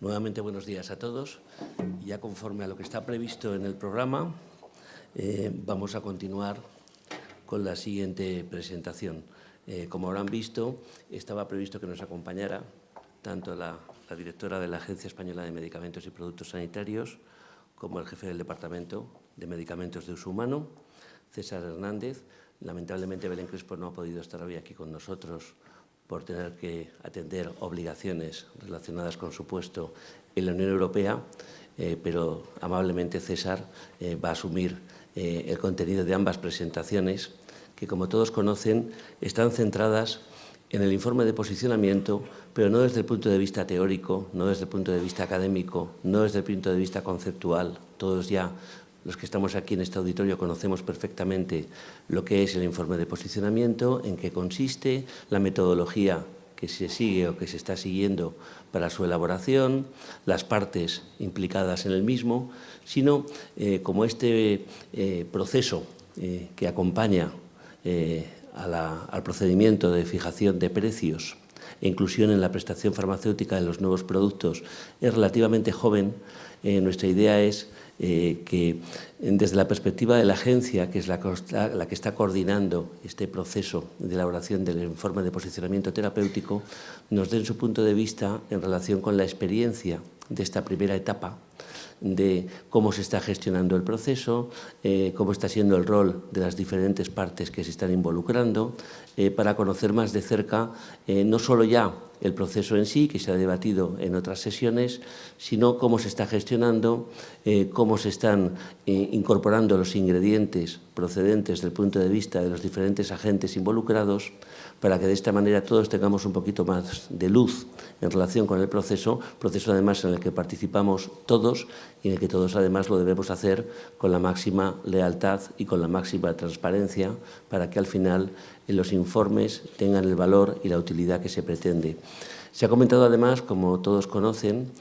Nuevamente buenos días a todos. Ya conforme a lo que está previsto en el programa, vamos a continuar con la siguiente presentación. Como habrán visto, estaba previsto que nos acompañara tanto la directora de la Agencia Española de Medicamentos y Productos Sanitarios como el jefe del Departamento de Medicamentos de Uso Humano, César Hernández. Lamentablemente, Belén Crespo no ha podido estar hoy aquí con nosotros por tener que atender obligaciones relacionadas con su puesto en la Unión Europea, pero amablemente César va a asumir el contenido de ambas presentaciones, que como todos conocen están centradas en el informe de posicionamiento, pero no desde el punto de vista teórico, no desde el punto de vista académico, no desde el punto de vista conceptual. Todos ya los que estamos aquí en este auditorio conocemos perfectamente lo que es el informe de posicionamiento, en qué consiste, la metodología que se sigue o que se está siguiendo para su elaboración, las partes implicadas en el mismo, sino como este proceso que acompaña al procedimiento de fijación de precios e inclusión en la prestación farmacéutica de los nuevos productos es relativamente joven. Nuestra idea es que desde la perspectiva de la agencia, que es la que está coordinando este proceso de elaboración del informe de posicionamiento terapéutico, nos den su punto de vista en relación con la experiencia de esta primera etapa, de cómo se está gestionando el proceso, cómo está siendo el rol de las diferentes partes que se están involucrando, para conocer más de cerca no solo ya el proceso en sí, que se ha debatido en otras sesiones, sino cómo se está gestionando, cómo se están incorporando los ingredientes procedentes del punto de vista de los diferentes agentes involucrados, para que de esta manera todos tengamos un poquito más de luz en relación con el proceso además en el que participamos todos y en el que todos además lo debemos hacer con la máxima lealtad y con la máxima transparencia para que al final los informes tengan el valor y la utilidad que se pretende. Se ha comentado además, como todos conocen,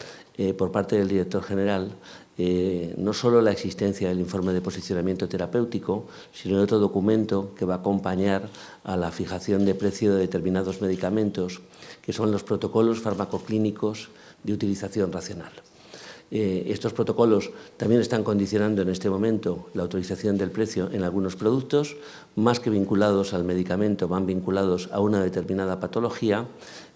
por parte del director general, no solo la existencia del informe de posicionamiento terapéutico, sino de otro documento que va a acompañar a la fijación de precio de determinados medicamentos, que son los protocolos farmacoclínicos de utilización racional. Estos protocolos también están condicionando en este momento la autorización del precio en algunos productos, más que vinculados al medicamento, van vinculados a una determinada patología,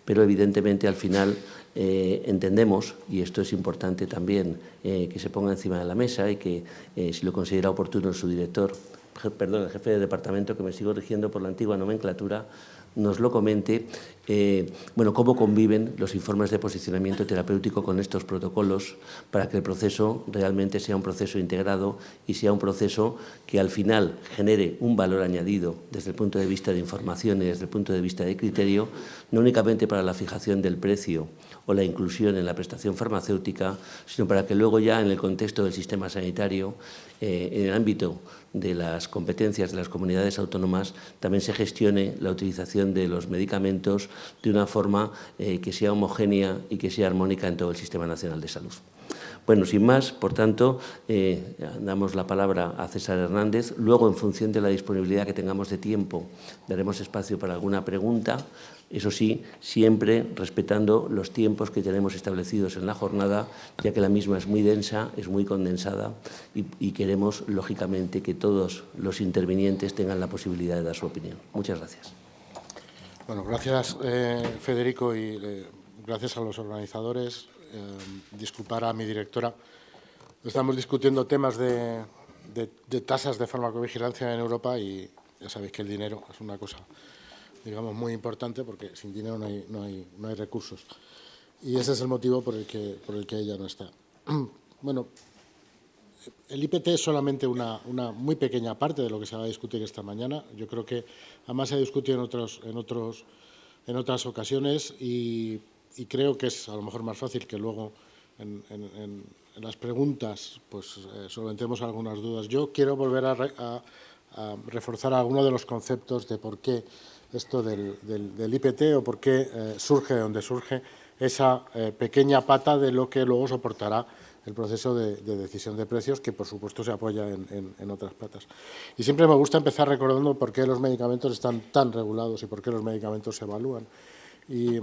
pero evidentemente al final entendemos, y esto es importante también que se ponga encima de la mesa y que si lo considera oportuno el el jefe de departamento, que me sigo rigiendo por la antigua nomenclatura, nos lo comente, cómo conviven los informes de posicionamiento terapéutico con estos protocolos para que el proceso realmente sea un proceso integrado y sea un proceso que al final genere un valor añadido desde el punto de vista de información y desde el punto de vista de criterio, no únicamente para la fijación del precio o la inclusión en la prestación farmacéutica, sino para que luego ya en el contexto del sistema sanitario, en el ámbito de las competencias de las comunidades autónomas, también se gestione la utilización de los medicamentos de una forma que sea homogénea y que sea armónica en todo el Sistema Nacional de Salud. Bueno, sin más, por tanto, damos la palabra a César Hernández. Luego, en función de la disponibilidad que tengamos de tiempo, daremos espacio para alguna pregunta. Eso sí, siempre respetando los tiempos que tenemos establecidos en la jornada, ya que la misma es muy densa, es muy condensada y queremos, lógicamente, que todos los intervinientes tengan la posibilidad de dar su opinión. Muchas gracias. Bueno, gracias, Federico, y gracias a los organizadores. Disculpar a mi directora. Estamos discutiendo temas de tasas de farmacovigilancia en Europa y ya sabéis que el dinero es una cosa, digamos, muy importante porque sin dinero no hay recursos. Y ese es el motivo por el que ella no está. Bueno, el IPT es solamente una muy pequeña parte de lo que se va a discutir esta mañana. Yo creo que además se ha discutido en otras ocasiones y creo que es a lo mejor más fácil que luego en las preguntas pues solventemos algunas dudas. Yo quiero volver a reforzar algunos de los conceptos de por qué esto del IPT o por qué surge de donde surge esa pequeña pata de lo que luego soportará el proceso de decisión de precios, que por supuesto se apoya en otras patas. Y siempre me gusta empezar recordando por qué los medicamentos están tan regulados y por qué los medicamentos se evalúan. Y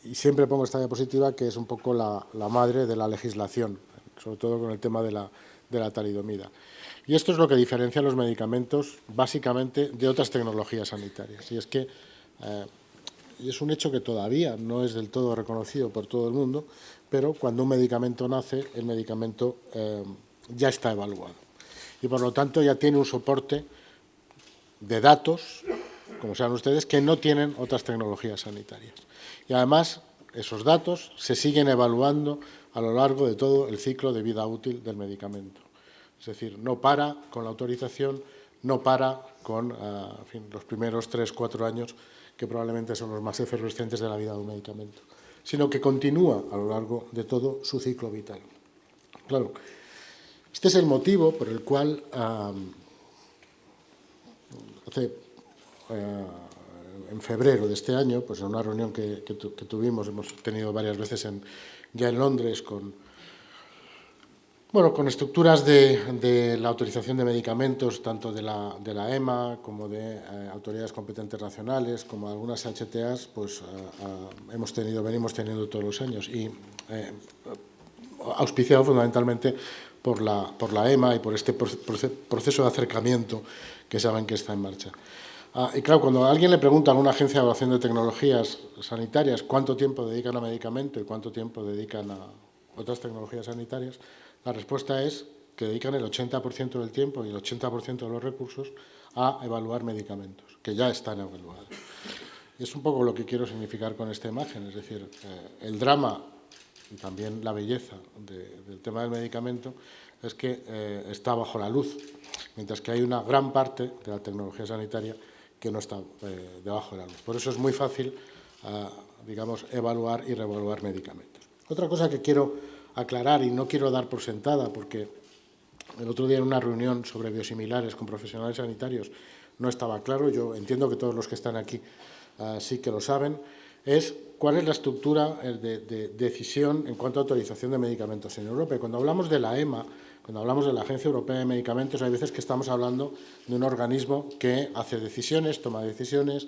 y siempre pongo esta diapositiva, que es un poco la madre de la legislación, sobre todo con el tema de la talidomida. Y esto es lo que diferencia los medicamentos, básicamente, de otras tecnologías sanitarias. Y es que y es un hecho que todavía no es del todo reconocido por todo el mundo, pero cuando un medicamento nace, el medicamento ya está evaluado. Y por lo tanto ya tiene un soporte de datos, como saben ustedes, que no tienen otras tecnologías sanitarias. Y además, esos datos se siguen evaluando a lo largo de todo el ciclo de vida útil del medicamento. Es decir, no para con la autorización, no para con en fin, los primeros 3 o 4 años, que probablemente son los más efervescentes de la vida de un medicamento, sino que continúa a lo largo de todo su ciclo vital. Claro, este es el motivo por el cual en febrero de este año, pues en una reunión que tuvimos, hemos tenido varias veces ya en Londres con estructuras de la autorización de medicamentos, tanto de la EMA como de autoridades competentes nacionales, como algunas HTAs, pues venimos teniendo todos los años, y auspiciado fundamentalmente por la EMA y por este proceso de acercamiento que saben que está en marcha. Y claro, cuando a alguien le pregunta a una agencia de evaluación de tecnologías sanitarias cuánto tiempo dedican a medicamento y cuánto tiempo dedican a otras tecnologías sanitarias, la respuesta es que dedican el 80% del tiempo y el 80% de los recursos a evaluar medicamentos, que ya están evaluados. Y es un poco lo que quiero significar con esta imagen, es decir, el drama y también la belleza del tema del medicamento es que está bajo la luz, mientras que hay una gran parte de la tecnología sanitaria que no está debajo de la luz. Por eso es muy fácil, digamos, evaluar y reevaluar medicamentos. Otra cosa que quiero aclarar y no quiero dar por sentada, porque el otro día en una reunión sobre biosimilares con profesionales sanitarios no estaba claro, yo entiendo que todos los que están aquí sí que lo saben, es cuál es la estructura de decisión en cuanto a autorización de medicamentos en Europa. Y cuando hablamos de la EMA, cuando hablamos de la Agencia Europea de Medicamentos, hay veces que estamos hablando de un organismo que hace decisiones, toma decisiones,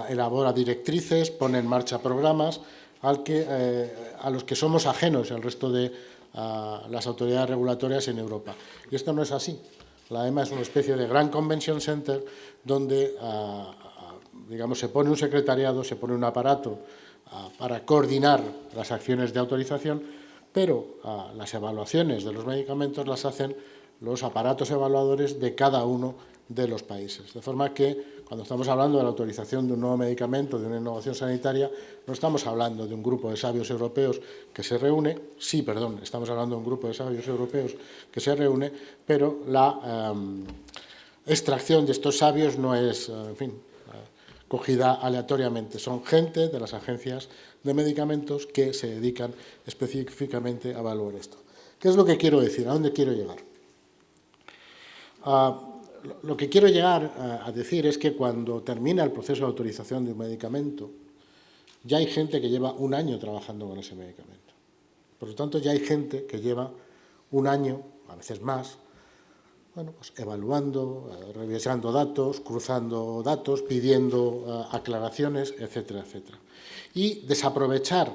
elabora directrices, pone en marcha programas a los que somos ajenos el resto de las autoridades regulatorias en Europa. Y esto no es así. La EMA es una especie de gran convention center donde digamos, se pone un secretariado, se pone un aparato para coordinar las acciones de autorización, pero las evaluaciones de los medicamentos las hacen los aparatos evaluadores de cada uno de los países. De forma que, cuando estamos hablando de la autorización de un nuevo medicamento, de una innovación sanitaria, no estamos hablando de un grupo de sabios europeos que se reúne, estamos hablando de un grupo de sabios europeos que se reúne, pero la extracción de estos sabios no es, en fin, cogida aleatoriamente. Son gente de las agencias de medicamentos que se dedican específicamente a evaluar esto. ¿Qué es lo que quiero decir? ¿A dónde quiero llegar? Lo que quiero llegar a decir es que cuando termina el proceso de autorización de un medicamento, ya hay gente que lleva un año trabajando con ese medicamento. Por lo tanto, ya hay gente que lleva un año, a veces más, pues evaluando, revisando datos, cruzando datos, pidiendo aclaraciones, etcétera, etcétera. Y desaprovechar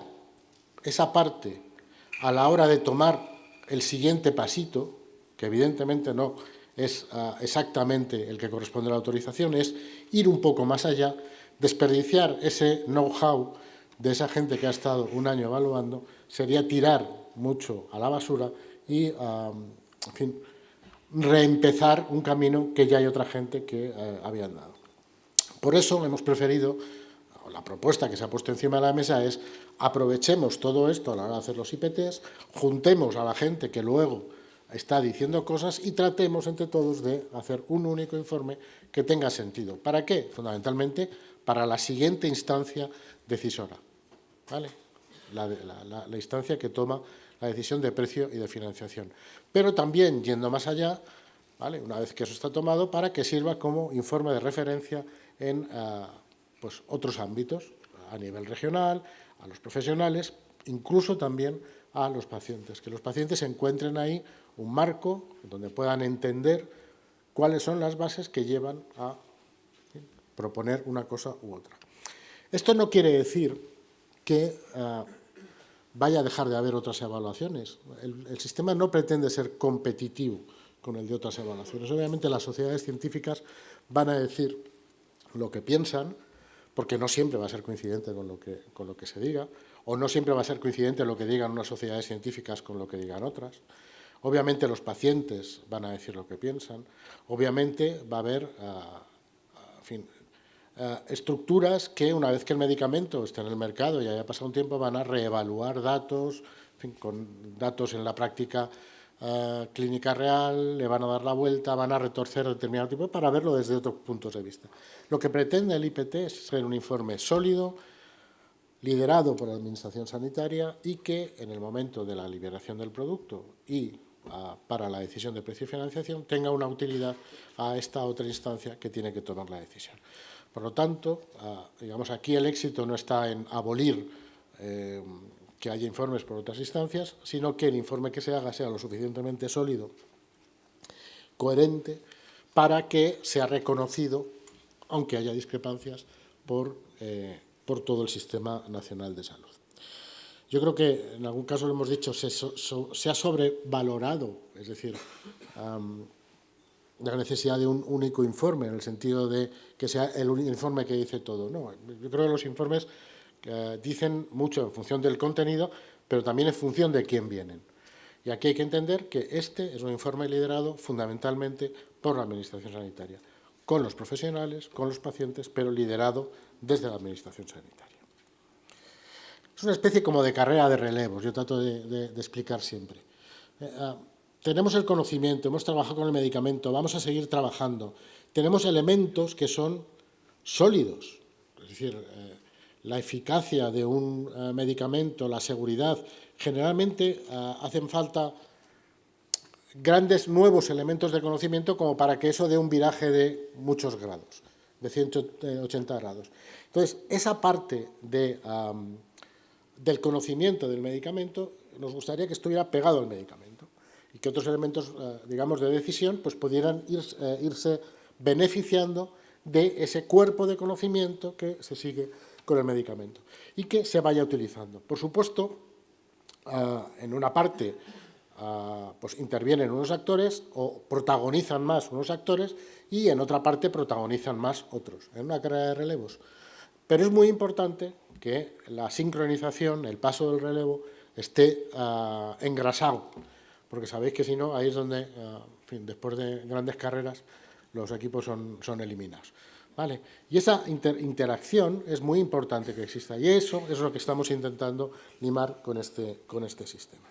esa parte a la hora de tomar el siguiente pasito, que evidentemente no es exactamente el que corresponde a la autorización, es ir un poco más allá, desperdiciar ese know-how de esa gente que ha estado un año evaluando, sería tirar mucho a la basura y, en fin, reempezar un camino que ya hay otra gente que habían dado. Por eso hemos preferido, la propuesta que se ha puesto encima de la mesa es aprovechemos todo esto a la hora de hacer los IPTs, juntemos a la gente que luego está diciendo cosas y tratemos entre todos de hacer un único informe que tenga sentido. ¿Para qué? Fundamentalmente para la siguiente instancia decisora, ¿vale? La instancia que toma la decisión de precio y de financiación. Pero también, yendo más allá, ¿vale?, una vez que eso está tomado, para que sirva como informe de referencia en pues otros ámbitos, a nivel regional, a los profesionales, incluso también a los pacientes. Que los pacientes encuentren ahí un marco donde puedan entender cuáles son las bases que llevan a proponer una cosa u otra. Esto no quiere decir que vaya a dejar de haber otras evaluaciones. El sistema no pretende ser competitivo con el de otras evaluaciones. Obviamente las sociedades científicas van a decir lo que piensan, porque no siempre va a ser coincidente con lo que se diga, o no siempre va a ser coincidente lo que digan unas sociedades científicas con lo que digan otras. Obviamente los pacientes van a decir lo que piensan. Obviamente va a haber, en fin, estructuras que una vez que el medicamento esté en el mercado y haya pasado un tiempo van a reevaluar datos, en fin, con datos en la práctica clínica real, le van a dar la vuelta, van a retorcer determinado tipo para verlo desde otros puntos de vista. Lo que pretende el IPT es ser un informe sólido, liderado por la Administración Sanitaria y que en el momento de la liberación del producto y para la decisión de precio y financiación tenga una utilidad a esta otra instancia que tiene que tomar la decisión. Por lo tanto, digamos, aquí el éxito no está en abolir que haya informes por otras instancias, sino que el informe que se haga sea lo suficientemente sólido, coherente, para que sea reconocido, aunque haya discrepancias, por todo el Sistema Nacional de Salud. Yo creo que, en algún caso lo hemos dicho, se ha sobrevalorado, es decir, la necesidad de un único informe, en el sentido de que sea el informe que dice todo. No, yo creo que los informes dicen mucho en función del contenido, pero también en función de quién vienen. Y aquí hay que entender que este es un informe liderado fundamentalmente por la Administración Sanitaria, con los profesionales, con los pacientes, pero liderado desde la Administración Sanitaria. Es una especie como de carrera de relevos, yo trato de explicar siempre. Tenemos el conocimiento, hemos trabajado con el medicamento, vamos a seguir trabajando. Tenemos elementos que son sólidos, es decir, la eficacia de un medicamento, la seguridad. Generalmente hacen falta grandes nuevos elementos de conocimiento como para que eso dé un viraje de muchos grados, de 180 grados. Entonces, esa parte del conocimiento del medicamento nos gustaría que estuviera pegado al medicamento y que otros elementos, digamos, de decisión pues pudieran irse beneficiando de ese cuerpo de conocimiento que se sigue con el medicamento y que se vaya utilizando. Por supuesto, en una parte pues intervienen unos actores o protagonizan más unos actores y en otra parte protagonizan más otros, en una carrera de relevos. Pero es muy importante que la sincronización, el paso del relevo, esté engrasado, porque sabéis que si no, ahí es donde, en fin, después de grandes carreras, los equipos son eliminados. ¿Vale? Y esa interacción es muy importante que exista, y eso es lo que estamos intentando limar con este sistema.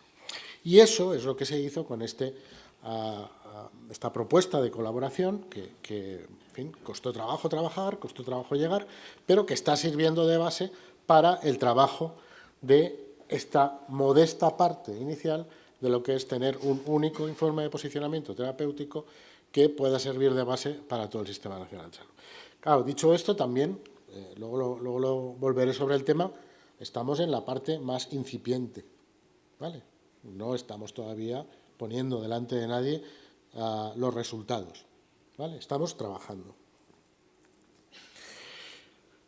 Y eso es lo que se hizo con esta propuesta de colaboración, que en fin, costó trabajo trabajar, costó trabajo llegar, pero que está sirviendo de base para el trabajo de esta modesta parte inicial de lo que es tener un único informe de posicionamiento terapéutico que pueda servir de base para todo el Sistema Nacional de Salud. Claro, dicho esto, también, luego lo volveré sobre el tema, estamos en la parte más incipiente, ¿vale? No estamos todavía poniendo delante de nadie los resultados, ¿vale? Estamos trabajando.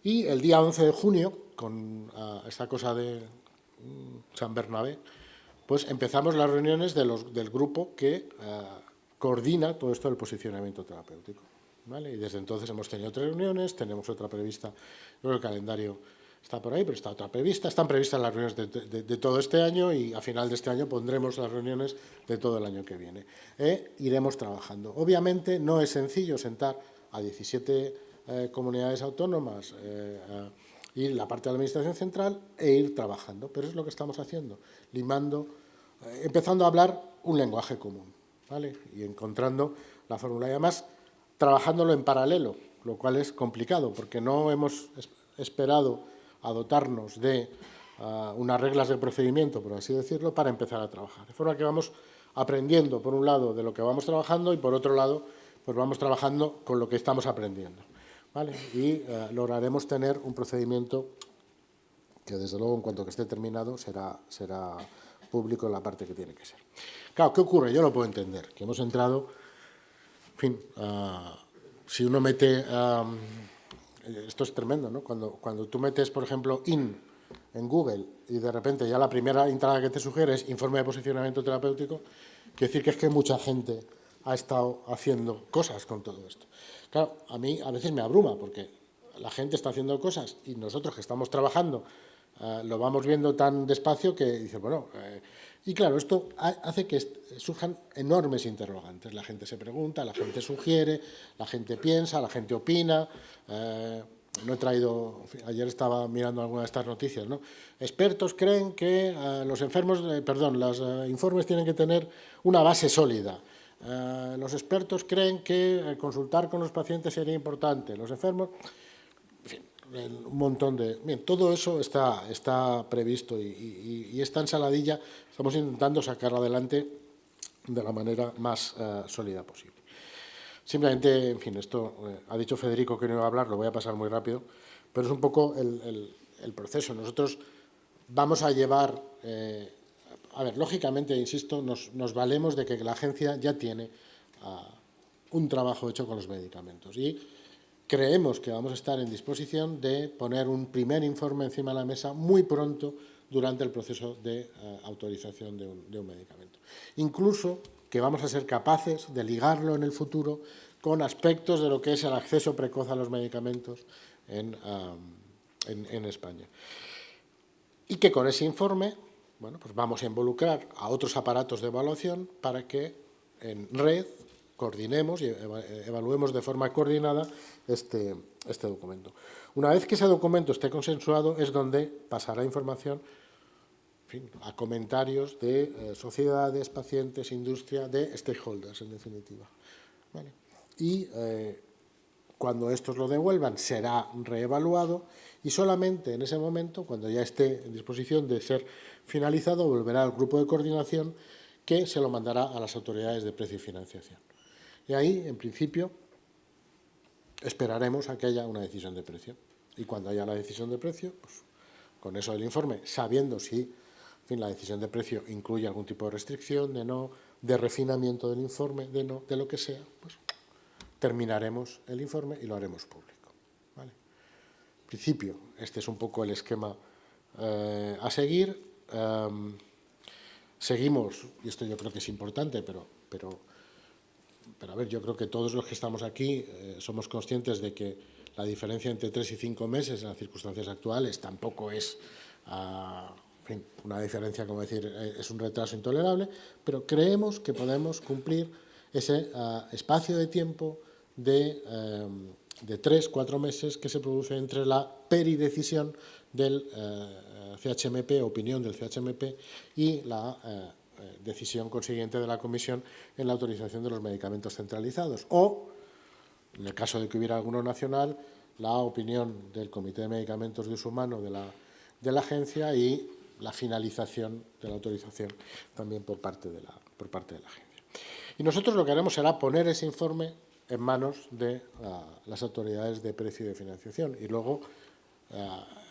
Y el día 11 de junio, con esta cosa de San Bernabé, pues empezamos las reuniones del grupo que coordina todo esto del posicionamiento terapéutico, ¿vale? Y desde entonces hemos tenido 3 reuniones, tenemos otra prevista, creo que el calendario está por ahí, pero está otra prevista, están previstas las reuniones de todo este año y a final de este año pondremos las reuniones de todo el año que viene. Iremos trabajando. Obviamente no es sencillo sentar a 17 comunidades autónomas y la parte de la Administración Central e ir trabajando, pero es lo que estamos haciendo, limando, empezando a hablar un lenguaje común, ¿vale? Y encontrando la fórmula. Y además, trabajándolo en paralelo, lo cual es complicado, porque no hemos esperado a dotarnos de unas reglas de procedimiento, por así decirlo, para empezar a trabajar. De forma que vamos aprendiendo, por un lado, de lo que vamos trabajando y, por otro lado, pues vamos trabajando con lo que estamos aprendiendo, ¿vale? Y lograremos tener un procedimiento que, desde luego, en cuanto que esté terminado, será público en la parte que tiene que ser. Claro, ¿qué ocurre? Yo lo puedo entender, que hemos entrado, en fin, si uno mete... esto es tremendo, ¿no? Cuando tú metes, por ejemplo, en Google y de repente ya la primera entrada que te sugiere es informe de posicionamiento terapéutico, quiere decir que es que mucha gente ha estado haciendo cosas con todo esto. Claro, a mí a veces me abruma porque la gente está haciendo cosas y nosotros que estamos trabajando lo vamos viendo tan despacio que dices, bueno, y claro, esto hace que surjan enormes interrogantes. La gente se pregunta, la gente sugiere, la gente piensa, la gente opina. No he traído, ayer estaba mirando alguna de estas noticias, ¿no? Expertos creen que los enfermos, los informes tienen que tener una base sólida. Los expertos creen que consultar con los pacientes sería importante. Los enfermos, en fin, un montón de... Bien, todo eso está previsto y esta ensaladilla estamos intentando sacarla adelante de la manera más sólida posible. Simplemente, en fin, esto ha dicho Federico que no iba a hablar, lo voy a pasar muy rápido, pero es un poco el proceso. Nosotros vamos a llevar, a ver, lógicamente, insisto, nos valemos de que la agencia ya tiene un trabajo hecho con los medicamentos y creemos que vamos a estar en disposición de poner un primer informe encima de la mesa muy pronto durante el proceso de autorización de un medicamento. Incluso que vamos a ser capaces de ligarlo en el futuro con aspectos de lo que es el acceso precoz a los medicamentos en España. Y que con ese informe, bueno, pues vamos a involucrar a otros aparatos de evaluación para que en red coordinemos y evaluemos de forma coordinada este documento. Una vez que ese documento esté consensuado es donde pasará información a comentarios de sociedades, pacientes, industria, de stakeholders, en definitiva. ¿Vale? Y cuando estos lo devuelvan, será reevaluado y solamente en ese momento, cuando ya esté en disposición de ser finalizado, volverá al grupo de coordinación que se lo mandará a las autoridades de precio y financiación. Y ahí, en principio, esperaremos a que haya una decisión de precio. Y cuando haya la decisión de precio, pues, con eso del informe, sabiendo si en fin, la decisión de precio incluye algún tipo de restricción, de refinamiento del informe, de lo que sea, pues terminaremos el informe y lo haremos público. ¿Vale? En principio, este es un poco el esquema a seguir. Seguimos, y esto yo creo que es importante, pero a ver, yo creo que todos los que estamos aquí somos conscientes de que la diferencia entre 3 y 5 meses en las circunstancias actuales tampoco es en fin, una diferencia, como decir, es un retraso intolerable, pero creemos que podemos cumplir ese espacio de tiempo de 3-4 meses que se produce entre la peridecisión del CHMP, opinión del CHMP, y la decisión consiguiente de la Comisión en la autorización de los medicamentos centralizados. O, en el caso de que hubiera alguno nacional, la opinión del Comité de Medicamentos de Uso Humano de la agencia y la finalización de la autorización también por parte de la agencia. Y nosotros lo que haremos será poner ese informe en manos de las autoridades de precio y de financiación y luego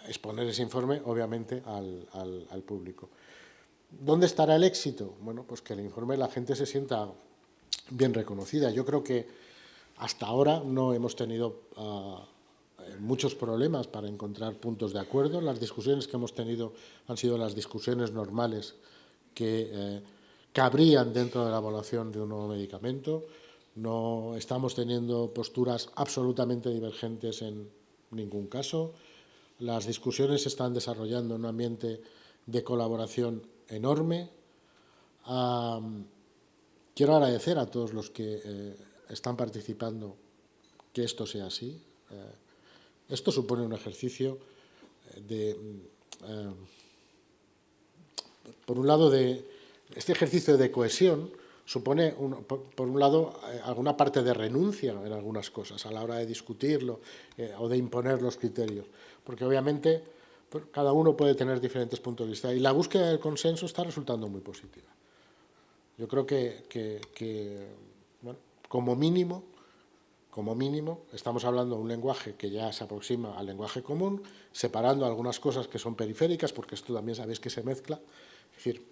exponer ese informe, obviamente, al público. ¿Dónde estará el éxito? Bueno, pues que el informe la gente se sienta bien reconocida. Yo creo que hasta ahora no hemos tenido muchos problemas para encontrar puntos de acuerdo. Las discusiones que hemos tenido han sido las discusiones normales que cabrían dentro de la evaluación de un nuevo medicamento. No estamos teniendo posturas absolutamente divergentes en ningún caso. Las discusiones se están desarrollando en un ambiente de colaboración enorme. Quiero agradecer a todos los que están participando que esto sea así. Esto supone un ejercicio por un lado, este ejercicio de cohesión supone, por un lado, alguna parte de renuncia en algunas cosas a la hora de discutirlo o de imponer los criterios, porque obviamente cada uno puede tener diferentes puntos de vista y la búsqueda del consenso está resultando muy positiva. Yo creo que bueno, como mínimo, estamos hablando de un lenguaje que ya se aproxima al lenguaje común, separando algunas cosas que son periféricas, porque esto también sabéis que se mezcla. Es decir,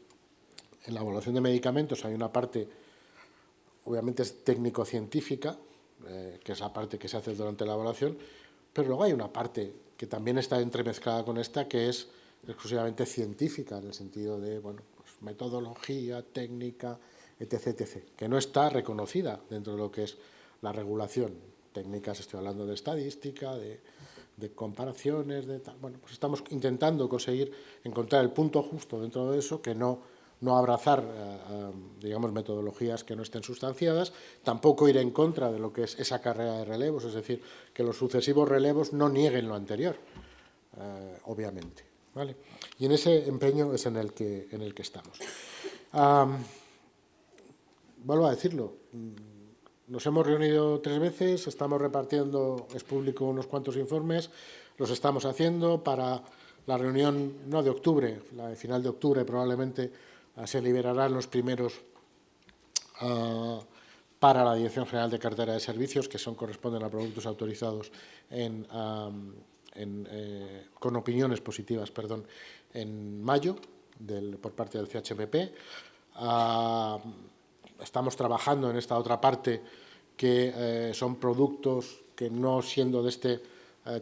en la evaluación de medicamentos hay una parte, obviamente es técnico-científica, que es la parte que se hace durante la evaluación, pero luego hay una parte que también está entremezclada con esta, que es exclusivamente científica, en el sentido de, bueno, pues metodología, técnica, etc., etc., que no está reconocida dentro de lo que es la regulación. Técnicas, estoy hablando de estadística, de comparaciones, de tal. Bueno, pues estamos intentando conseguir encontrar el punto justo dentro de eso, que no abrazar, digamos, metodologías que no estén sustanciadas, tampoco ir en contra de lo que es esa carrera de relevos, es decir, que los sucesivos relevos no nieguen lo anterior, obviamente, ¿vale? Y en ese empeño es en el que estamos. Vuelvo a decirlo, nos hemos reunido 3 veces, estamos repartiendo, es público, unos cuantos informes, los estamos haciendo para la reunión, no de octubre, la de final de octubre probablemente se liberarán los primeros para la Dirección General de Cartera de Servicios, que corresponden a productos autorizados con opiniones positivas, perdón, en mayo por parte del CHMP. Estamos trabajando en esta otra parte, que son productos que, no siendo de este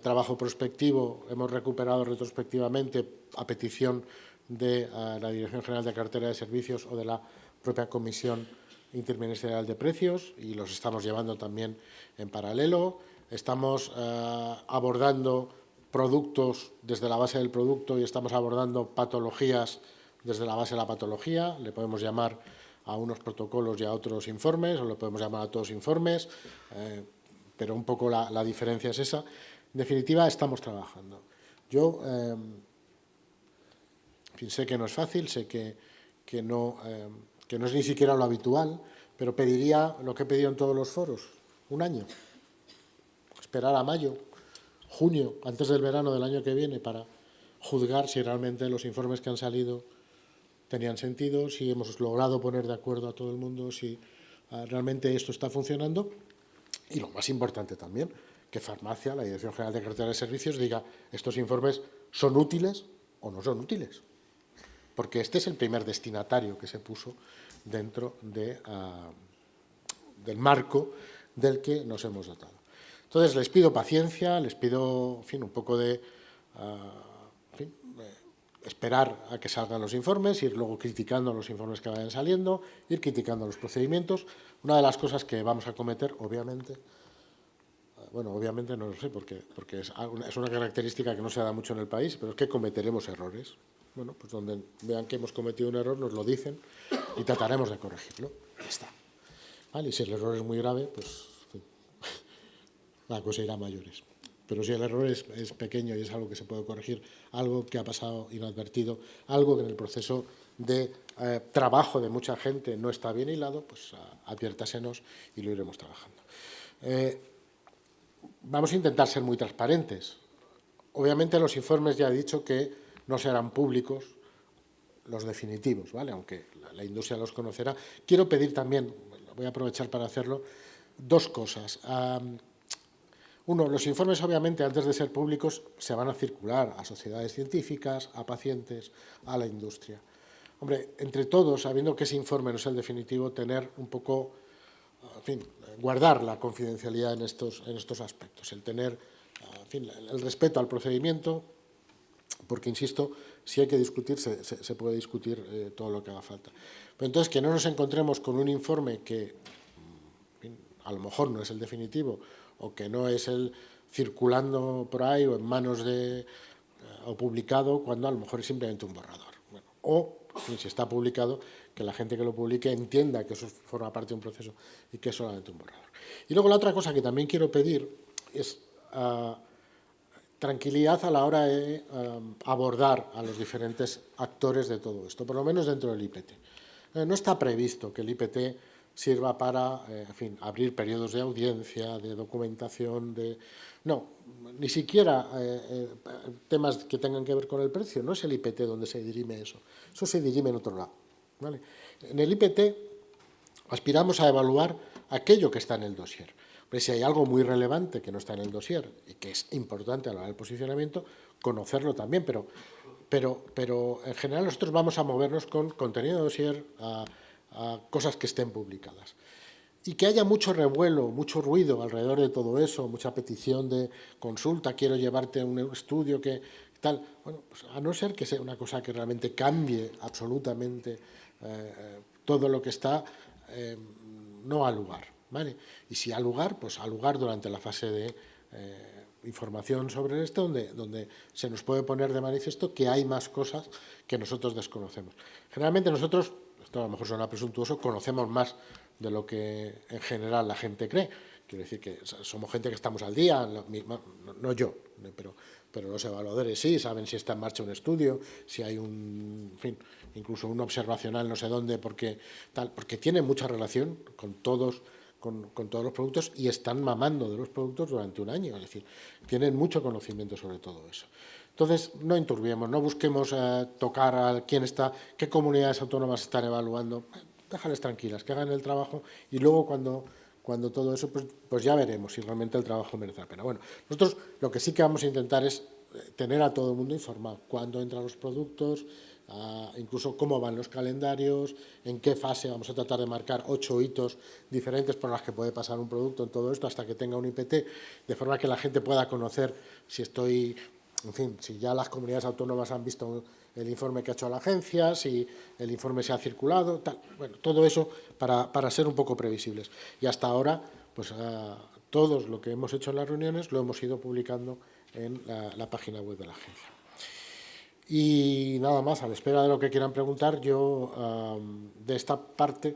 trabajo prospectivo, hemos recuperado retrospectivamente a petición de la Dirección General de Cartera de Servicios o de la propia Comisión Interministerial de Precios, y los estamos llevando también en paralelo. Estamos abordando productos desde la base del producto y estamos abordando patologías desde la base de la patología. Le podemos llamar a unos protocolos y a otros informes, o lo podemos llamar a todos informes, pero un poco la diferencia es esa. En definitiva, estamos trabajando. Yo sé que no es fácil, sé que no es ni siquiera lo habitual, pero pediría lo que he pedido en todos los foros: 1 año. Esperar a mayo, junio, antes del verano del año que viene, para juzgar si realmente los informes que han salido tenían sentido, si hemos logrado poner de acuerdo a todo el mundo, si realmente esto está funcionando. Y lo más importante también, que Farmacia, la Dirección General de Cartera de Servicios, diga: estos informes son útiles o no son útiles. Porque este es el primer destinatario que se puso dentro del marco del que nos hemos dotado. Entonces, les pido paciencia, les pido, en fin, un poco de esperar a que salgan los informes, ir luego criticando los informes que vayan saliendo, ir criticando los procedimientos. Una de las cosas que vamos a cometer, obviamente, bueno, obviamente no lo sé, porque es una característica que no se da mucho en el país, pero es que cometeremos errores. Bueno, pues donde vean que hemos cometido un error, nos lo dicen y trataremos de corregirlo. Ya está. ¿Vale? Y si el error es muy grave, pues la cosa irá a mayores. Pero si el error es pequeño y es algo que se puede corregir, algo que ha pasado inadvertido, algo que en el proceso de trabajo de mucha gente no está bien hilado, pues adviértasenos y lo iremos trabajando. Vamos a intentar ser muy transparentes. Obviamente los informes ya he dicho que no serán públicos, los definitivos, ¿vale? Aunque la industria los conocerá. Quiero pedir también, voy a aprovechar para hacerlo, 2 cosas. Uno, los informes, obviamente, antes de ser públicos, se van a circular a sociedades científicas, a pacientes, a la industria. Hombre, entre todos, sabiendo que ese informe no es el definitivo, tener un poco, en fin, guardar la confidencialidad en estos aspectos, el tener, en fin, el respeto al procedimiento, porque, insisto, si hay que discutir, se puede discutir todo lo que haga falta. Pero entonces, que no nos encontremos con un informe que, en fin, a lo mejor no es el definitivo, o que no es el circulando por ahí o en manos o publicado, cuando a lo mejor es simplemente un borrador. Bueno, o, si está publicado, que la gente que lo publique entienda que eso forma parte de un proceso y que es solamente un borrador. Y luego la otra cosa que también quiero pedir es tranquilidad a la hora de abordar a los diferentes actores de todo esto, por lo menos dentro del IPT. No está previsto que el IPT sirva para, en fin, abrir periodos de audiencia, de documentación, no, ni siquiera temas que tengan que ver con el precio. No es el IPT donde se dirime eso se dirime en otro lado, ¿vale? En el IPT aspiramos a evaluar aquello que está en el dossier. Pero si hay algo muy relevante que no está en el dossier y que es importante a la hora del posicionamiento, conocerlo también, pero en general nosotros vamos a movernos con contenido de dossier a cosas que estén publicadas. Y que haya mucho revuelo, mucho ruido alrededor de todo eso, mucha petición de consulta, quiero llevarte a un estudio que tal. Bueno, pues a no ser que sea una cosa que realmente cambie absolutamente todo lo que está, no ha lugar, ¿vale? Y si ha lugar, pues ha lugar durante la fase de información sobre esto, donde se nos puede poner de manifiesto que hay más cosas que nosotros desconocemos. Generalmente nosotros, esto a lo mejor suena presuntuoso, conocemos más de lo que en general la gente cree. Quiero decir que somos gente que estamos al día, no yo, pero los evaluadores sí, saben si está en marcha un estudio, si hay un, en fin, incluso un observacional no sé dónde, porque tiene mucha relación con todos los productos y están mamando de los productos durante un año, es decir, tienen mucho conocimiento sobre todo eso. Entonces, no enturbiemos, no busquemos tocar a quién está, qué comunidades autónomas están evaluando, déjales tranquilas, que hagan el trabajo y luego cuando todo eso, pues ya veremos si realmente el trabajo merece la pena. Bueno, nosotros lo que sí que vamos a intentar es tener a todo el mundo informado, cuándo entran los productos, incluso cómo van los calendarios, en qué fase vamos a tratar de marcar 8 hitos diferentes por las que puede pasar un producto en todo esto hasta que tenga un IPT, de forma que la gente pueda conocer si estoy, en fin, si ya las comunidades autónomas han visto el informe que ha hecho la agencia, si el informe se ha circulado, tal. Bueno, todo eso para ser un poco previsibles. Y hasta ahora, pues todo lo que hemos hecho en las reuniones lo hemos ido publicando en la página web de la agencia. Y nada más, a la espera de lo que quieran preguntar, yo de esta parte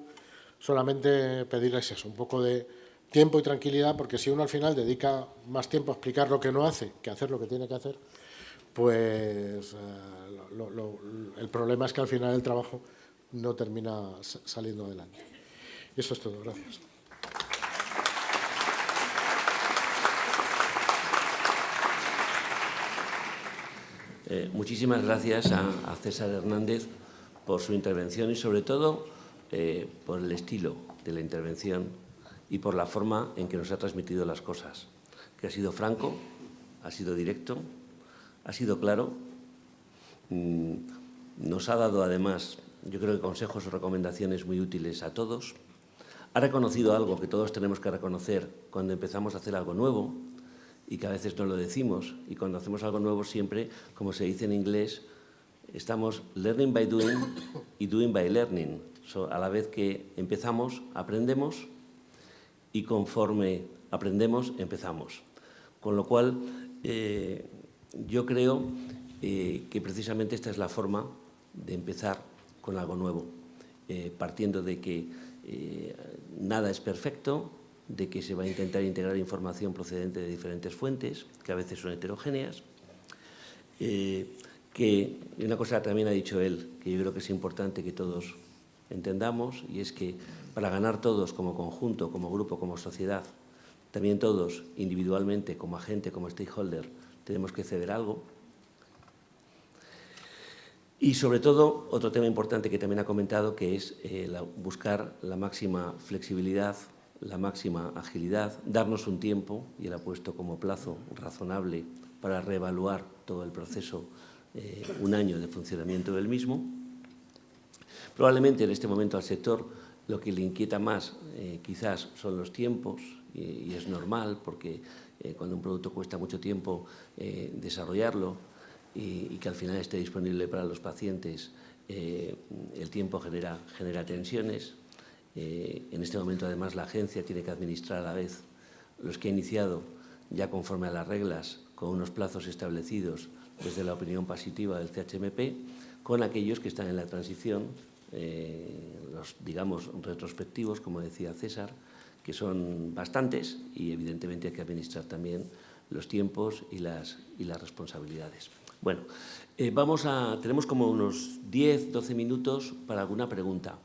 solamente pedirles eso, un poco de tiempo y tranquilidad, porque si uno al final dedica más tiempo a explicar lo que no hace que hacer lo que tiene que hacer, pues el problema es que al final el trabajo no termina saliendo adelante. Y eso es todo, gracias. Muchísimas gracias a César Hernández por su intervención y, sobre todo, por el estilo de la intervención y por la forma en que nos ha transmitido las cosas, que ha sido franco, ha sido directo, ha sido claro. Nos ha dado, además, yo creo que consejos o recomendaciones muy útiles a todos. Ha reconocido algo que todos tenemos que reconocer cuando empezamos a hacer algo nuevo, y que a veces no lo decimos, y cuando hacemos algo nuevo siempre, como se dice en inglés, estamos learning by doing y doing by learning. A la vez que empezamos, aprendemos, y conforme aprendemos, empezamos. Con lo cual, yo creo que precisamente esta es la forma de empezar con algo nuevo, partiendo de que nada es perfecto, de que se va a intentar integrar información procedente de diferentes fuentes, que a veces son heterogéneas, que una cosa también ha dicho él, que yo creo que es importante que todos entendamos, y es que para ganar todos como conjunto, como grupo, como sociedad, también todos individualmente, como agente, como stakeholder, tenemos que ceder algo. Y sobre todo, otro tema importante que también ha comentado, que es buscar la máxima flexibilidad, la máxima agilidad, darnos un tiempo, y él ha puesto como plazo razonable para reevaluar todo el proceso, un año de funcionamiento del mismo. Probablemente en este momento al sector lo que le inquieta más quizás son los tiempos, y es normal porque cuando un producto cuesta mucho tiempo desarrollarlo y que al final esté disponible para los pacientes, el tiempo genera tensiones. En este momento, además, la agencia tiene que administrar a la vez los que ha iniciado ya conforme a las reglas, con unos plazos establecidos desde la opinión positiva del CHMP, con aquellos que están en la transición, los, digamos, retrospectivos, como decía César, que son bastantes, y evidentemente hay que administrar también los tiempos y las responsabilidades. Bueno, tenemos como unos 10-12 minutos para alguna pregunta.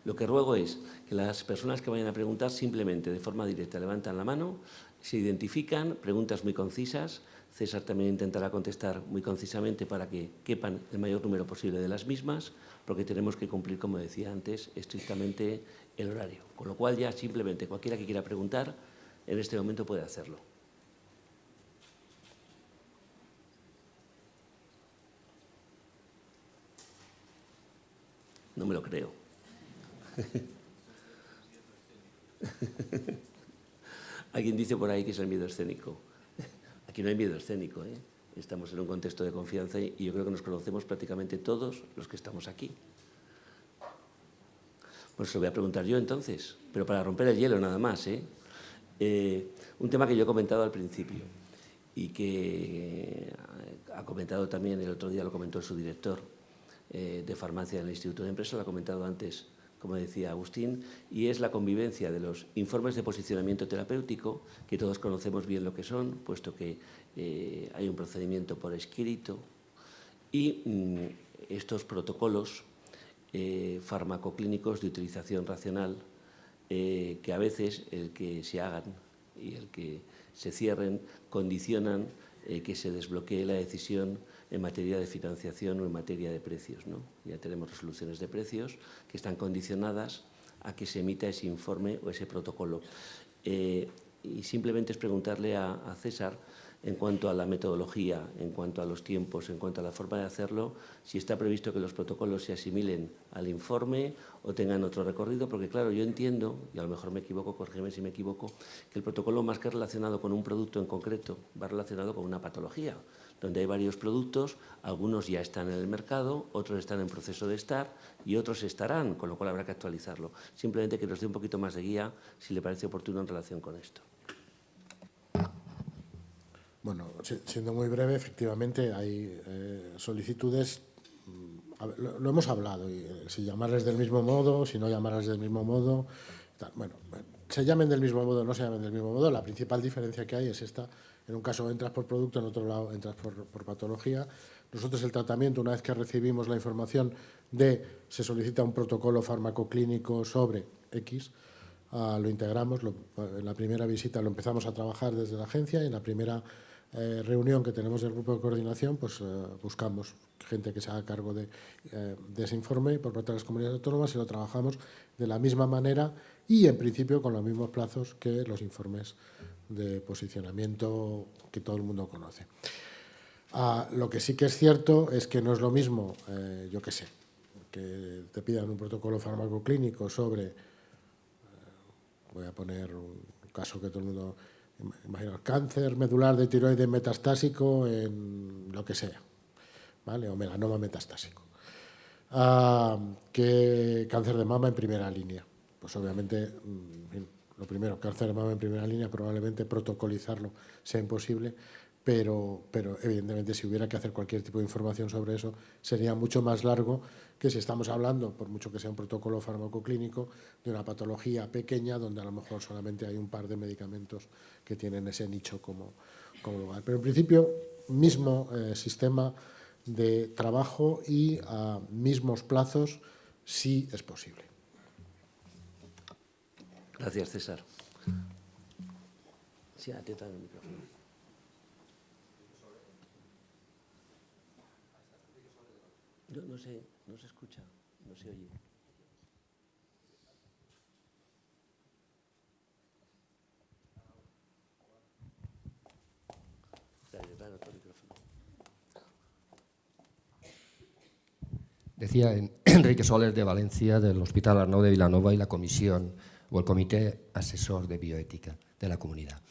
Lo que ruego es que las personas que vayan a preguntar simplemente de forma directa levantan la mano, se identifican, preguntas muy concisas. César también intentará contestar muy concisamente para que quepan el mayor número posible de las mismas, porque tenemos que cumplir, como decía antes, estrictamente el horario. Con lo cual ya simplemente cualquiera que quiera preguntar en este momento puede hacerlo. No me lo creo. Alguien dice por ahí que es el miedo escénico. Aquí no hay miedo escénico, ¿eh? Estamos en un contexto de confianza y yo creo que nos conocemos prácticamente todos los que estamos aquí. Pues se lo voy a preguntar yo entonces, pero para romper el hielo nada más, un tema que yo he comentado al principio y que ha comentado también, el otro día lo comentó su director de farmacia del Instituto de Empresa, lo ha comentado antes, como decía Agustín, y es la convivencia de los informes de posicionamiento terapéutico, que todos conocemos bien lo que son, puesto que hay un procedimiento por escrito, y estos protocolos farmacoclínicos de utilización racional, que a veces el que se hagan y el que se cierren condicionan que se desbloquee la decisión en materia de financiación o en materia de precios, ¿no? Ya tenemos resoluciones de precios que están condicionadas a que se emita ese informe o ese protocolo. Y simplemente es preguntarle a César, en cuanto a la metodología, en cuanto a los tiempos, en cuanto a la forma de hacerlo, si está previsto que los protocolos se asimilen al informe o tengan otro recorrido, porque claro, yo entiendo, y a lo mejor me equivoco, corrígeme si me equivoco, que el protocolo más que relacionado con un producto en concreto, va relacionado con una patología, donde hay varios productos, algunos ya están en el mercado, otros están en proceso de estar y otros estarán, con lo cual habrá que actualizarlo. Simplemente que nos dé un poquito más de guía, si le parece oportuno en relación con esto. Bueno, siendo muy breve, efectivamente hay solicitudes, lo hemos hablado, y si llamarles del mismo modo, si no llamarles del mismo modo, tal. Bueno, se llamen del mismo modo, no se llamen del mismo modo, la principal diferencia que hay es esta: en un caso entras por producto, en otro lado entras por patología. Nosotros el tratamiento, una vez que recibimos la información se solicita un protocolo farmacoclínico sobre X, lo integramos, en la primera visita lo empezamos a trabajar desde la agencia y en la primera reunión que tenemos del grupo de coordinación, pues buscamos gente que se haga cargo de ese informe por parte de las comunidades autónomas y lo trabajamos de la misma manera y en principio con los mismos plazos que los informes de posicionamiento que todo el mundo conoce. Lo que sí que es cierto es que no es lo mismo, yo qué sé, que te pidan un protocolo farmacoclínico sobre, voy a poner un caso que todo el mundo imagina, cáncer medular de tiroides metastásico en lo que sea, ¿vale? O melanoma metastásico. Que cáncer de mama en primera línea. Pues obviamente, lo primero, cáncer de mama en primera línea, probablemente protocolizarlo sea imposible, pero evidentemente si hubiera que hacer cualquier tipo de información sobre eso, sería mucho más largo que si estamos hablando, por mucho que sea un protocolo farmacoclínico, de una patología pequeña donde a lo mejor solamente hay un par de medicamentos que tienen ese nicho como lugar. Pero en principio, mismo sistema de trabajo y a mismos plazos, si es posible. Gracias, César. Sí, atienda el micrófono. No se escucha, no se oye. Decía Enrique Soler de Valencia, del Hospital Arnau de Vilanova y la comisión o el comité asesor de bioética de la comunidad.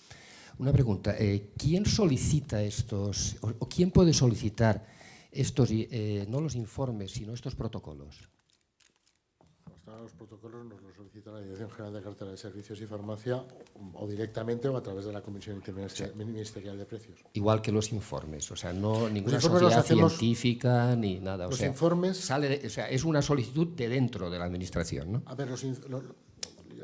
Una pregunta, ¿quién solicita estos, o quién puede solicitar estos, no los informes, sino estos protocolos? Los protocolos nos los solicita la Dirección General de Cartera de Servicios y Farmacia o directamente o a través de la Comisión Interministerial de Precios. Igual que los informes, o sea, no ninguna sociedad científica ni nada. Los informes o sea, es una solicitud de dentro de la Administración, ¿no? A ver,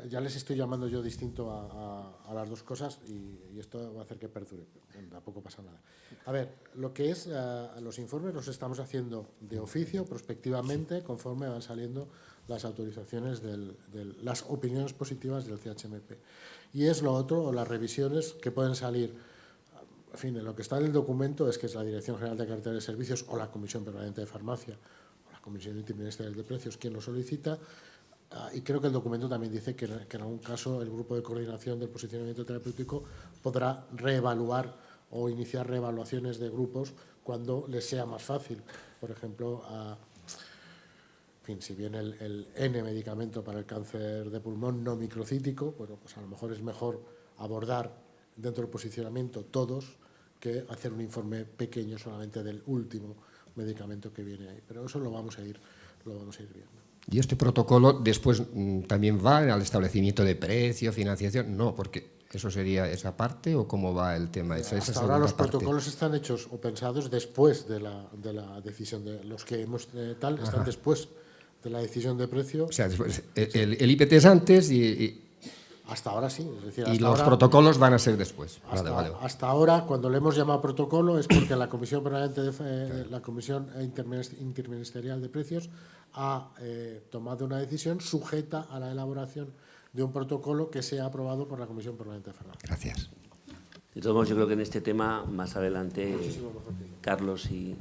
ya les estoy llamando yo distinto a las dos cosas y esto va a hacer que perdure. Tampoco pasa nada. A ver, lo que es los informes los estamos haciendo de oficio, prospectivamente, conforme van saliendo las autorizaciones, las opiniones positivas del CHMP. Y es lo otro, las revisiones que pueden salir. En fin, lo que está en el documento es que es la Dirección General de Cartera de Servicios o la Comisión Permanente de Farmacia o la Comisión Interministerial de Precios quien lo solicita. Y creo que el documento también dice que en algún caso el grupo de coordinación del posicionamiento terapéutico podrá reevaluar o iniciar reevaluaciones de grupos cuando les sea más fácil. Por ejemplo, en fin, si bien el N medicamento para el cáncer de pulmón no microcítico, bueno, pues a lo mejor es mejor abordar dentro del posicionamiento todos que hacer un informe pequeño solamente del último medicamento que viene ahí. Pero eso lo vamos a ir viendo. ¿Y este protocolo después también va al establecimiento de precio, financiación? No, porque eso sería esa parte, ¿o cómo va el tema? Hasta ahora los protocolos están hechos o pensados después de la decisión de los que hemos están después de la decisión de precio. O sea, después, el IPT es antes y hasta ahora sí. Es decir, y los protocolos van a ser después. Hasta ahora, cuando le hemos llamado protocolo, es porque la Comisión Permanente la Comisión Interministerial de Precios ha tomado una decisión sujeta a la elaboración de un protocolo que sea aprobado por la Comisión Permanente de Farmacia. Gracias. De todos modos, yo creo que en este tema, más adelante, Carlos y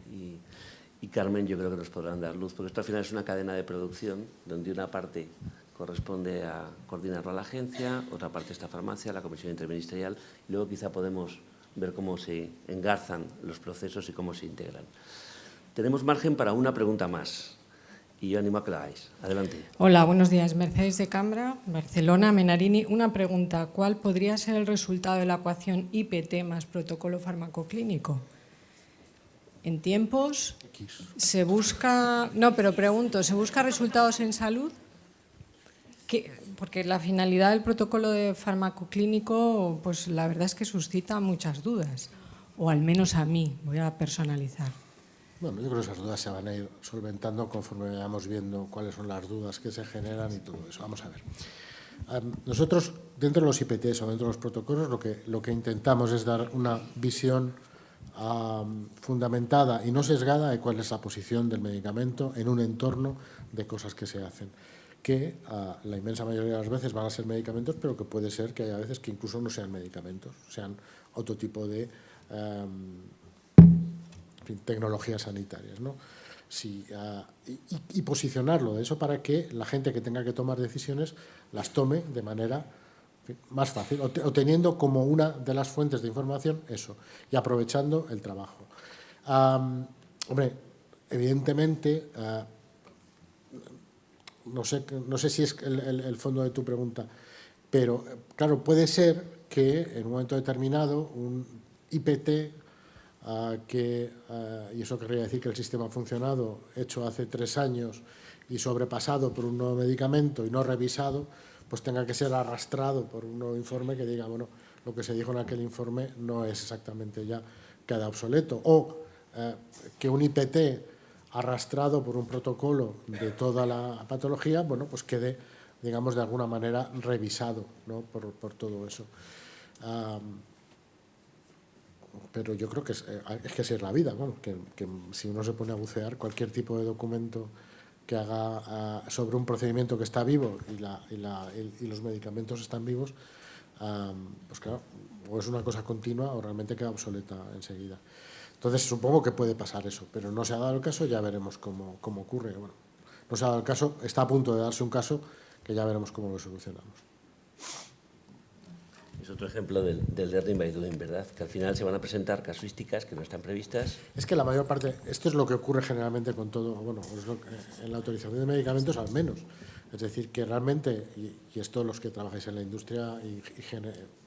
Carmen, yo creo que nos podrán dar luz, porque esto al final es una cadena de producción donde una parte corresponde a coordinarlo a la agencia, otra parte está farmacia, la Comisión Interministerial, y luego quizá podemos ver cómo se engarzan los procesos y cómo se integran. Tenemos margen para una pregunta más. Y yo animo a que la hagáis. Adelante. Hola, buenos días. Mercedes de Cambra, Barcelona, Menarini. Una pregunta. ¿Cuál podría ser el resultado de la ecuación IPT más protocolo farmacoclínico? ¿En tiempos? ¿Se busca...? No, pero pregunto, ¿se busca resultados en salud? Porque la finalidad del protocolo de farmacoclínico, pues la verdad es que suscita muchas dudas. O al menos a mí, voy a personalizar. Bueno, yo creo que esas dudas se van a ir solventando conforme vayamos viendo cuáles son las dudas que se generan y todo eso. Vamos a ver. Nosotros, dentro de los IPTs o dentro de los protocolos, lo que intentamos es dar una visión fundamentada y no sesgada de cuál es la posición del medicamento en un entorno de cosas que se hacen. Que la inmensa mayoría de las veces van a ser medicamentos, pero que puede ser que haya veces que incluso no sean medicamentos, sean otro tipo de tecnologías sanitarias, ¿no? Sí, y posicionarlo de eso para que la gente que tenga que tomar decisiones las tome de manera más fácil, o teniendo como una de las fuentes de información eso, y aprovechando el trabajo. Hombre, evidentemente, no sé si es el fondo de tu pregunta, pero claro, puede ser que en un momento determinado un IPT y eso querría decir que el sistema ha funcionado, hecho hace 3 años y sobrepasado por un nuevo medicamento y no revisado, pues tenga que ser arrastrado por un nuevo informe que diga, bueno, lo que se dijo en aquel informe no es exactamente ya, queda obsoleto. O que un IPT arrastrado por un protocolo de toda la patología, bueno, pues quede, digamos, de alguna manera revisado, ¿no? por todo eso. Pero yo creo que es que así es la vida, bueno, que si uno se pone a bucear, cualquier tipo de documento que haga sobre un procedimiento que está vivo y los medicamentos están vivos, pues claro, o es una cosa continua o realmente queda obsoleta enseguida. Entonces supongo que puede pasar eso, pero no se ha dado el caso, ya veremos cómo ocurre. Bueno, no se ha dado el caso, está a punto de darse un caso que ya veremos cómo lo solucionamos. Es otro ejemplo del learning by doing, ¿verdad? Que al final se van a presentar casuísticas que no están previstas. Es que la mayor parte, esto es lo que ocurre generalmente con todo, bueno, en la autorización de medicamentos al menos. Es decir, que realmente, y esto los que trabajáis en la industria,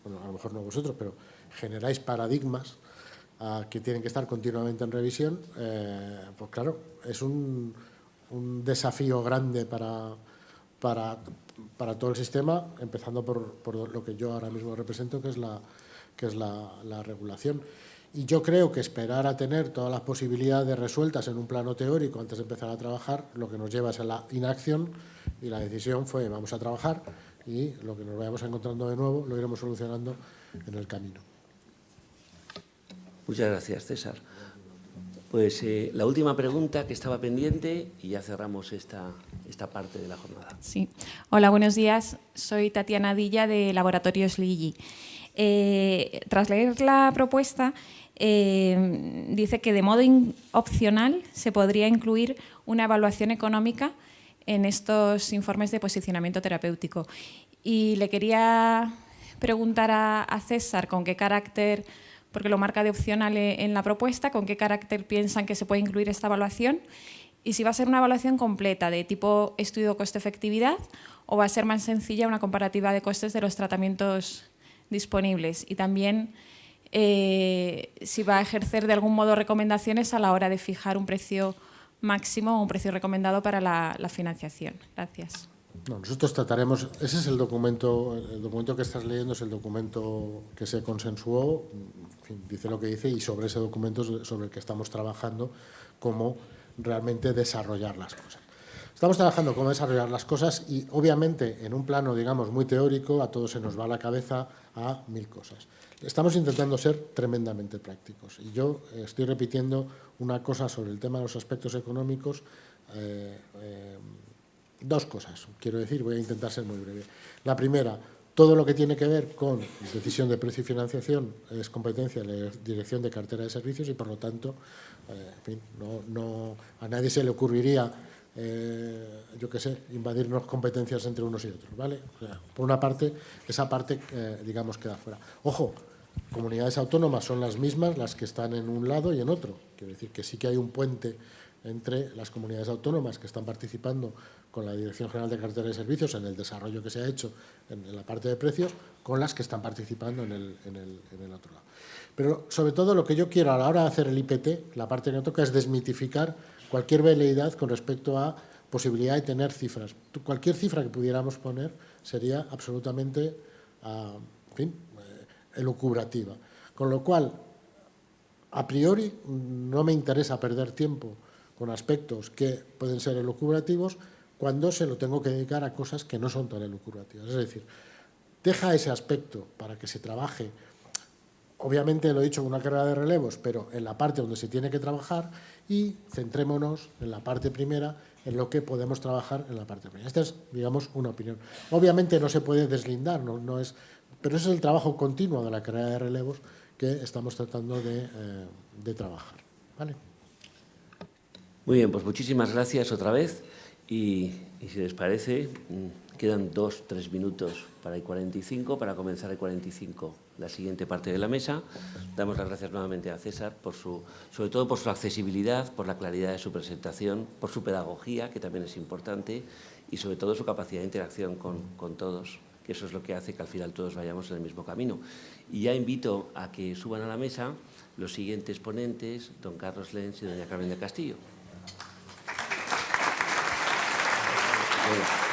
bueno, a lo mejor no vosotros, pero generáis paradigmas que tienen que estar continuamente en revisión, pues claro, es un desafío grande para todo el sistema, empezando por lo que yo ahora mismo represento, que es la regulación. Y yo creo que esperar a tener todas las posibilidades resueltas en un plano teórico antes de empezar a trabajar, lo que nos lleva es a la inacción, y la decisión fue vamos a trabajar y lo que nos vayamos encontrando de nuevo lo iremos solucionando en el camino. Muchas gracias, César. Pues la última pregunta que estaba pendiente y ya cerramos esta parte de la jornada. Sí. Hola, buenos días. Soy Tatiana Dilla de Laboratorios Ligi. Tras leer la propuesta, dice que de modo opcional se podría incluir una evaluación económica en estos informes de posicionamiento terapéutico. Y le quería preguntar a César con qué carácter, porque lo marca de opcional en la propuesta, con qué carácter piensan que se puede incluir esta evaluación y si va a ser una evaluación completa de tipo estudio coste-efectividad o va a ser más sencilla una comparativa de costes de los tratamientos disponibles. Y también si va a ejercer de algún modo recomendaciones a la hora de fijar un precio máximo o un precio recomendado para la financiación. Gracias. No, nosotros trataremos, ese es el documento que estás leyendo es el documento que se consensuó, en fin, dice lo que dice, y sobre ese documento es sobre el que estamos trabajando, cómo realmente desarrollar las cosas. Estamos trabajando cómo desarrollar las cosas y, obviamente, en un plano, digamos, muy teórico, a todos se nos va la cabeza a 1000 cosas. Estamos intentando ser tremendamente prácticos. Y yo estoy repitiendo una cosa sobre el tema de los aspectos económicos, dos cosas, quiero decir, voy a intentar ser muy breve. La primera, todo lo que tiene que ver con decisión de precio y financiación es competencia de la Dirección de Cartera de Servicios y, por lo tanto, en fin, a nadie se le ocurriría, yo qué sé, invadirnos competencias entre unos y otros, ¿vale? O sea, por una parte, esa parte, digamos, queda fuera. Ojo, comunidades autónomas son las mismas las que están en un lado y en otro. Quiero decir que sí que hay un puente entre las comunidades autónomas que están participando con la Dirección General de Cartera de Servicios en el desarrollo que se ha hecho en la parte de precios, con las que están participando en el otro lado. Pero, sobre todo, lo que yo quiero a la hora de hacer el IPT, la parte que me toca, es desmitificar cualquier veleidad con respecto a posibilidad de tener cifras. Cualquier cifra que pudiéramos poner sería absolutamente, en fin, elucubrativa. Con lo cual, a priori, no me interesa perder tiempo con aspectos que pueden ser elucubrativos cuando se lo tengo que dedicar a cosas que no son tan elucubrativas. Es decir, deja ese aspecto para que se trabaje, obviamente lo he dicho en una carrera de relevos, pero en la parte donde se tiene que trabajar, y centrémonos en la parte primera, en lo que podemos trabajar en la parte primera. Esta es, digamos, una opinión. Obviamente no se puede deslindar, pero ese es el trabajo continuo de la carrera de relevos que estamos tratando de trabajar. ¿Vale? Muy bien, pues muchísimas gracias otra vez y si les parece, quedan 2-3 minutos para el 45, para comenzar el 45, la siguiente parte de la mesa. Damos las gracias nuevamente a César, sobre todo por su accesibilidad, por la claridad de su presentación, por su pedagogía, que también es importante, y sobre todo su capacidad de interacción con todos, que eso es lo que hace que al final todos vayamos en el mismo camino. Y ya invito a que suban a la mesa los siguientes ponentes, don Carlos Lenz y doña Carmen del Castillo. Bueno.